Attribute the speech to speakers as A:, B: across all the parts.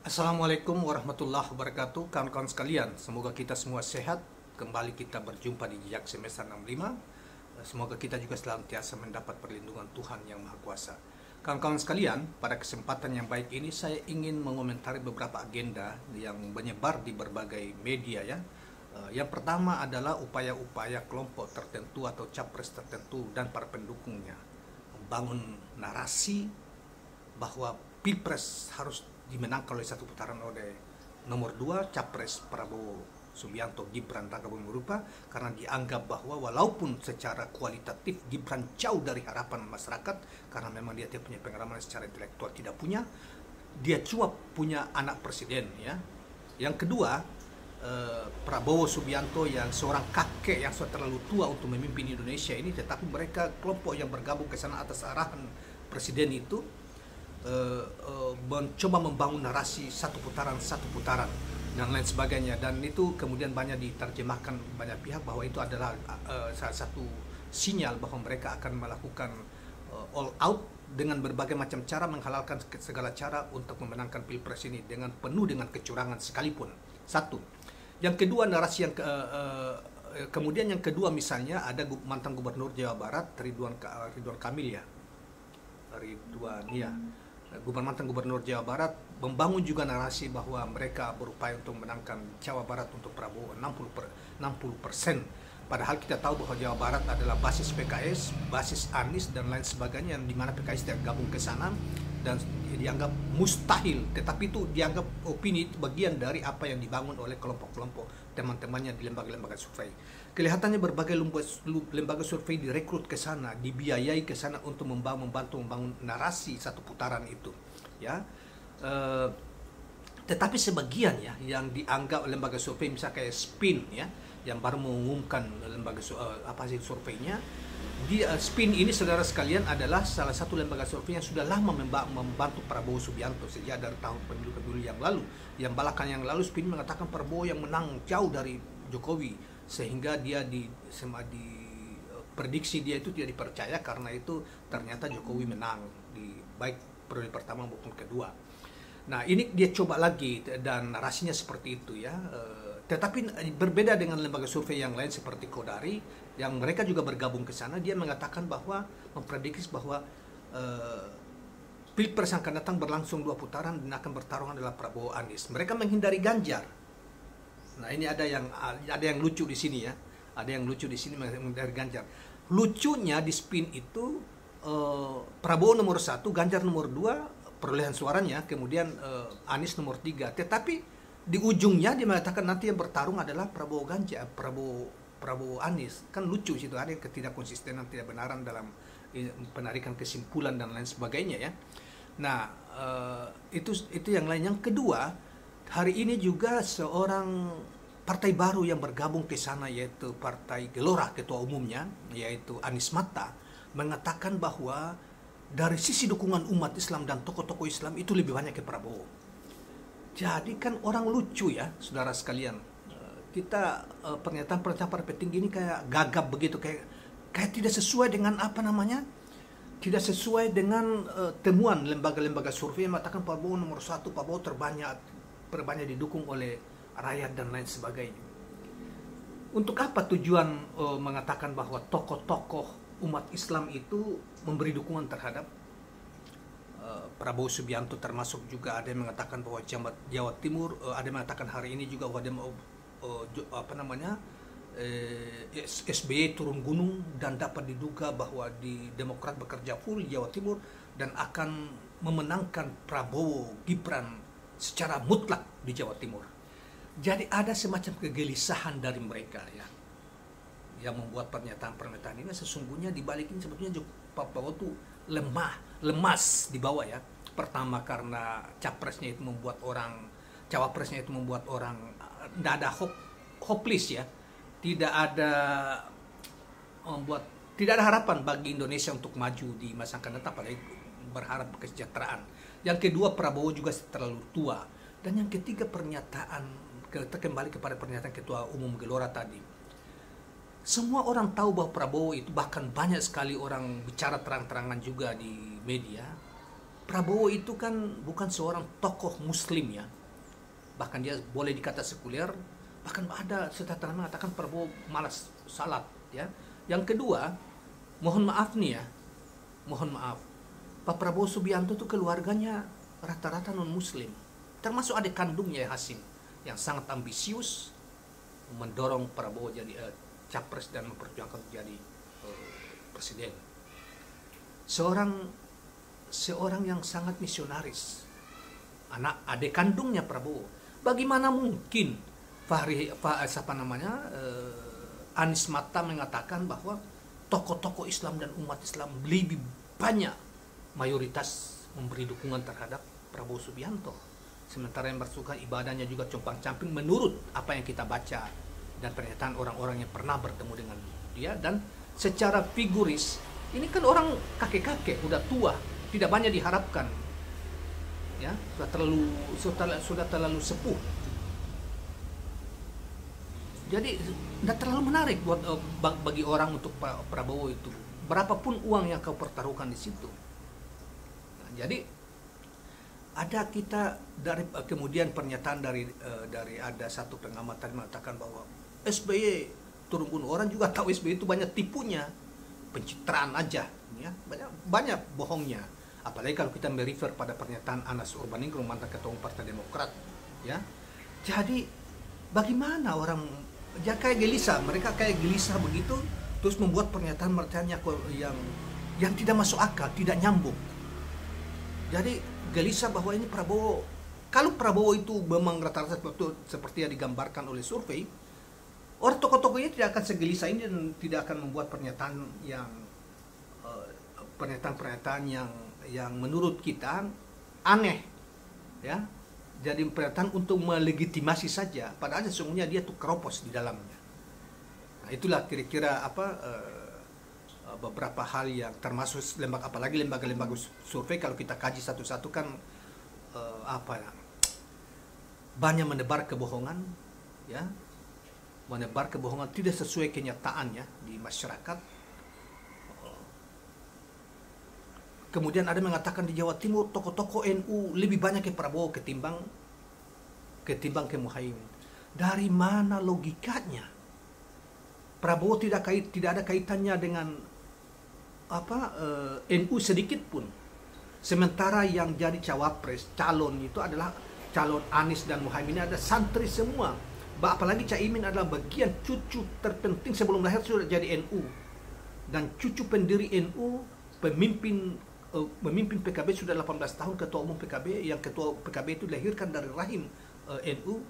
A: Assalamualaikum warahmatullahi wabarakatuh, kawan-kawan sekalian. Semoga kita semua sehat. Kembali kita berjumpa di Jejak Semester 65. Semoga kita juga senantiasa mendapat perlindungan Tuhan yang Maha Kuasa. Kawan-kawan sekalian, pada kesempatan yang baik ini saya ingin mengomentari beberapa agenda yang menyebar di berbagai media ya. Yang pertama adalah upaya-upaya kelompok tertentu atau capres tertentu dan para pendukungnya membangun narasi bahwa Pilpres harus dimenangkan oleh satu putaran oleh nomor 2 capres Prabowo Subianto Gibran Raka Buming Rupa, karena dianggap bahwa walaupun secara kualitatif Gibran jauh dari harapan masyarakat karena memang dia tidak punya pengalaman secara intelektual, tidak punya, dia cuma punya anak presiden ya. Yang kedua, Prabowo Subianto yang seorang kakek yang sudah terlalu tua untuk memimpin Indonesia ini, tetapi mereka kelompok yang bergabung ke sana atas arahan presiden itu mencoba membangun narasi satu putaran dan lain sebagainya, dan itu kemudian banyak diterjemahkan banyak pihak bahwa itu adalah salah satu sinyal bahwa mereka akan melakukan all out dengan berbagai macam cara, menghalalkan segala cara untuk memenangkan Pilpres ini dengan penuh dengan kecurangan sekalipun. Satu. Yang kedua, narasi yang kemudian yang kedua, misalnya ada mantan gubernur Jawa Barat Ridwan Kamil ya. Mantan gubernur Jawa Barat membangun juga narasi bahwa mereka berupaya untuk menangkan Jawa Barat untuk Prabowo 60%. Padahal kita tahu bahwa Jawa Barat adalah basis PKS, basis Anies dan lain sebagainya, yang dimana PKS tidak gabung ke sana dan dianggap mustahil. Tetapi itu dianggap opini, itu bagian dari apa yang dibangun oleh kelompok-kelompok teman-temannya di lembaga-lembaga survei. Kelihatannya berbagai lembaga survei direkrut ke sana, dibiayai ke sana untuk membantu membangun narasi satu putaran itu, ya. Tetapi sebagian ya yang dianggap lembaga survei misalnya kayak Spin ya, yang baru mengumumkan apa sih surveinya. Spin ini, saudara sekalian, adalah salah satu lembaga survei yang sudah lama membantu Prabowo Subianto sejak dari tahun pemilu yang lalu. Yang belakangan yang lalu Spin mengatakan Prabowo yang menang jauh dari Jokowi, sehingga dia prediksi dia itu tidak dipercaya karena itu ternyata Jokowi menang di baik periode pertama maupun kedua. Nah, ini dia coba lagi dan narasinya seperti itu ya. Tetapi berbeda dengan lembaga survei yang lain seperti Kodari, yang mereka juga bergabung ke sana. Dia mengatakan bahwa, memprediksi bahwa Pilpres yang akan datang berlangsung 2 putaran dan akan bertarung adalah Prabowo Anies. Mereka menghindari Ganjar. Nah, ini ada yang lucu di sini ya. Ada yang lucu di sini menghindari Ganjar. Lucunya di Spin itu Prabowo nomor 1, Ganjar nomor 2 perolehan suaranya, kemudian Anies nomor 3. Tetapi di ujungnya dia mengatakan nanti yang bertarung adalah Prabowo Anies. Kan lucu situ, ada ketidakkonsistenan, tidak benaran dalam penarikan kesimpulan dan lain sebagainya ya. Nah, itu yang lain. Yang kedua, hari ini juga seorang partai baru yang bergabung ke sana, yaitu Partai Gelora, ketua umumnya yaitu Anies Mata, mengatakan bahwa dari sisi dukungan umat Islam dan tokoh-tokoh Islam itu lebih banyak ke Prabowo. Jadi kan orang lucu ya, saudara sekalian. Kita pernyataan-pernyataan para petinggi ini kayak gagap begitu, kayak tidak sesuai dengan tidak sesuai dengan temuan lembaga-lembaga survei yang mengatakan Prabowo nomor 1, Prabowo terbanyak didukung oleh rakyat dan lain sebagainya. Untuk apa tujuan mengatakan bahwa tokoh-tokoh umat Islam itu memberi dukungan terhadap Prabowo Subianto, termasuk juga ada yang mengatakan bahwa Jawa Timur, ada yang mengatakan hari ini juga bahwa SBY turun gunung dan dapat diduga bahwa di Demokrat bekerja full Jawa Timur dan akan memenangkan Prabowo Gibran secara mutlak di Jawa Timur. Jadi ada semacam kegelisahan dari mereka ya, yang membuat pernyataan-pernyataan ini. Sesungguhnya di balik ini sebetulnya Prabowo itu lemas di bawah ya. Pertama karena cawapresnya itu membuat orang tidak ada hopeless ya, tidak ada harapan bagi Indonesia untuk maju di masa akan datang, apalagi berharap kesejahteraan. Yang kedua, Prabowo juga terlalu tua. Dan yang ketiga, kita kembali kepada pernyataan Ketua Umum Gelora tadi. Semua orang tahu bahwa Prabowo itu, bahkan banyak sekali orang bicara terang-terangan juga di media, Prabowo itu kan bukan seorang tokoh muslim ya. Bahkan dia boleh dikata sekuler, bahkan ada setatan mengatakan Prabowo malas salat ya. Yang kedua, mohon maaf nih ya, mohon maaf, Pak Prabowo Subianto tuh keluarganya rata-rata non muslim, termasuk adik kandungnya Hasim yang sangat ambisius mendorong Prabowo jadi capres dan memperjuangkan jadi presiden. Seorang yang sangat misionaris, adik kandungnya Prabowo. Bagaimana mungkin Anies Mata mengatakan bahwa tokoh-tokoh Islam dan umat Islam lebih banyak mayoritas memberi dukungan terhadap Prabowo Subianto, sementara yang bersuka ibadahnya juga compang-camping menurut apa yang kita baca dan pernyataan orang-orang yang pernah bertemu dengan dia. Dan secara figuris ini kan orang kakek-kakek udah tua, tidak banyak diharapkan ya, sudah terlalu sepuh. Jadi tidak terlalu menarik buat bagi orang untuk Prabowo itu, berapapun uang yang kau pertaruhkan di situ. Nah, jadi ada kita dari kemudian pernyataan dari ada satu pengamat tadi mengatakan bahwa SBY turun gunung. Orang juga tahu SBY itu banyak tipunya, pencitraan aja ya, banyak bohongnya. Apalagi kalau kita merefer pada pernyataan Anas Urbaningrum, mantan ketua umum Partai Demokrat ya. Jadi bagaimana orang ya kayak gelisah, mereka kayak gelisah begitu, terus membuat pernyataan yang tidak masuk akal, tidak nyambung. Jadi gelisah bahwa ini Prabowo, kalau Prabowo itu memang rata-rata seperti yang digambarkan oleh survei, orang tokoh-tokohnya tidak akan segelisah ini dan tidak akan membuat pernyataan yang menurut kita aneh ya. Jadi pernyataan untuk melegitimasi saja, padahal sesungguhnya dia tuh keropos di dalamnya. Nah, itulah kira-kira beberapa hal yang termasuk apalagi lembaga-lembaga survei kalau kita kaji satu-satu kan banyak menebar kebohongan ya, menebar kebohongan tidak sesuai kenyataannya di masyarakat. Kemudian ada mengatakan di Jawa Timur tokoh-tokoh NU lebih banyak ke Prabowo ketimbang ke Muhaimin. Dari mana logikanya? Prabowo tidak ada kaitannya dengan NU sedikit pun. Sementara yang jadi cawapres, calon itu adalah calon Anies dan Muhaimin, ada santri semua. Apalagi Caimin adalah bagian cucu terpenting sebelum lahir sudah jadi NU. Dan cucu pendiri NU, memimpin PKB sudah 18 tahun, ketua umum PKB, yang ketua PKB itu dilahirkan dari rahim NU.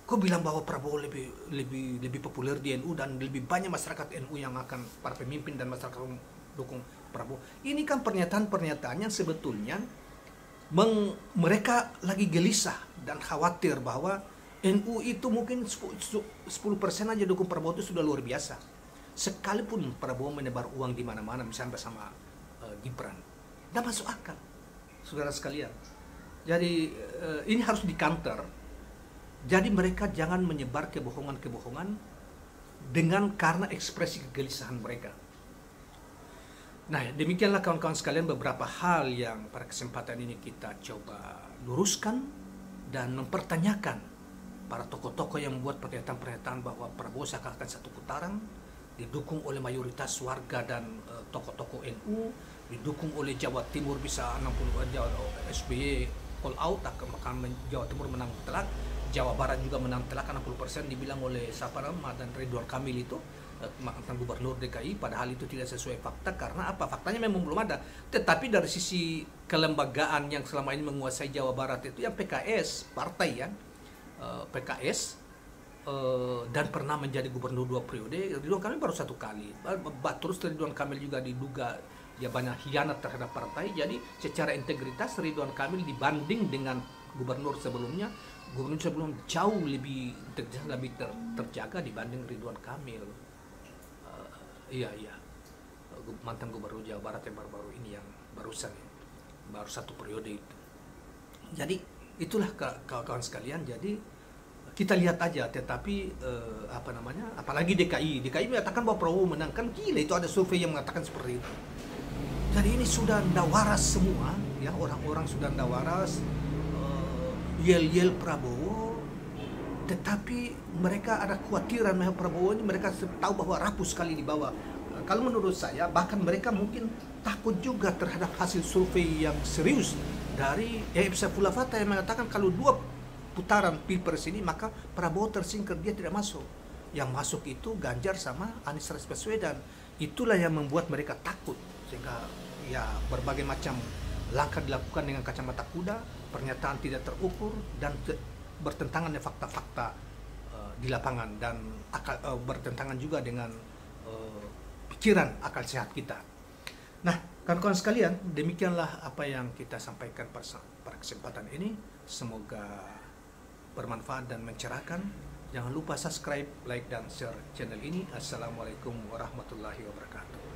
A: Kok bilang bahwa Prabowo lebih populer di NU dan lebih banyak masyarakat NU yang akan para pemimpin dan masyarakat dukung Prabowo. Ini kan pernyataan yang sebetulnya mereka lagi gelisah dan khawatir bahwa NU itu mungkin 10% aja dukung Prabowo itu sudah luar biasa. Sekalipun Prabowo menebar uang di mana-mana misalnya bersama Gibran, tidak masuk akal, saudara sekalian. Jadi ini harus di-counter. Jadi mereka jangan menyebar kebohongan-kebohongan karena ekspresi kegelisahan mereka. Nah, demikianlah kawan-kawan sekalian beberapa hal yang pada kesempatan ini kita coba luruskan dan mempertanyakan para tokoh-tokoh yang membuat pernyataan-pernyataan bahwa Prabowo seakan-akan satu putaran, didukung oleh mayoritas warga dan tokoh-tokoh NU, didukung oleh Jawa Timur bisa 60 SBY all out, akan Jawa Timur menang telak, Jawa Barat juga menang telak 60% dibilang oleh dan Ridwan Kamil itu mantan gubernur DKI, padahal itu tidak sesuai fakta. Karena apa? Faktanya memang belum ada. Tetapi dari sisi kelembagaan yang selama ini menguasai Jawa Barat itu yang PKS, partai ya, PKS dan pernah menjadi gubernur 2 periode. Ridwan Kamil baru 1 kali. Terus Ridwan Kamil juga diduga ya banyak khianat terhadap partai. Jadi secara integritas Ridwan Kamil dibanding dengan gubernur sebelumnya jauh lebih terjaga dibanding Ridwan Kamil. Iya mantan gubernur Jawa Barat yang baru-baru ini, yang barusan ya, baru 1 periode itu. Jadi itulah kawan-kawan sekalian. Jadi kita lihat aja. Tetapi apalagi DKI mengatakan bahwa Prabowo menang, kan gila itu, ada survei yang mengatakan seperti itu. Jadi ini sudah tidak waras semua. ya orang-orang sudah ndak waras, yel-yel Prabowo, tetapi mereka ada kekhawatiran Prabowo ini, mereka tahu bahwa rapuh sekali di bawah. Kalau menurut saya, bahkan mereka mungkin takut juga terhadap hasil survei yang serius dari Saifullah Fatah yang mengatakan kalau 2 putaran Pilpres ini maka Prabowo tersingkir, dia tidak masuk. Yang masuk itu Ganjar sama Anies Baswedan. Itulah yang membuat mereka takut, sehingga ya berbagai macam langkah dilakukan dengan kacamata kuda, pernyataan tidak terukur dan bertentangan dengan fakta-fakta di lapangan, dan bertentangan juga dengan pikiran akal sehat kita. Nah, kawan-kawan sekalian, demikianlah apa yang kita sampaikan pada kesempatan ini. Semoga bermanfaat dan mencerahkan. Jangan lupa subscribe, like, dan share channel ini. Assalamualaikum warahmatullahi wabarakatuh.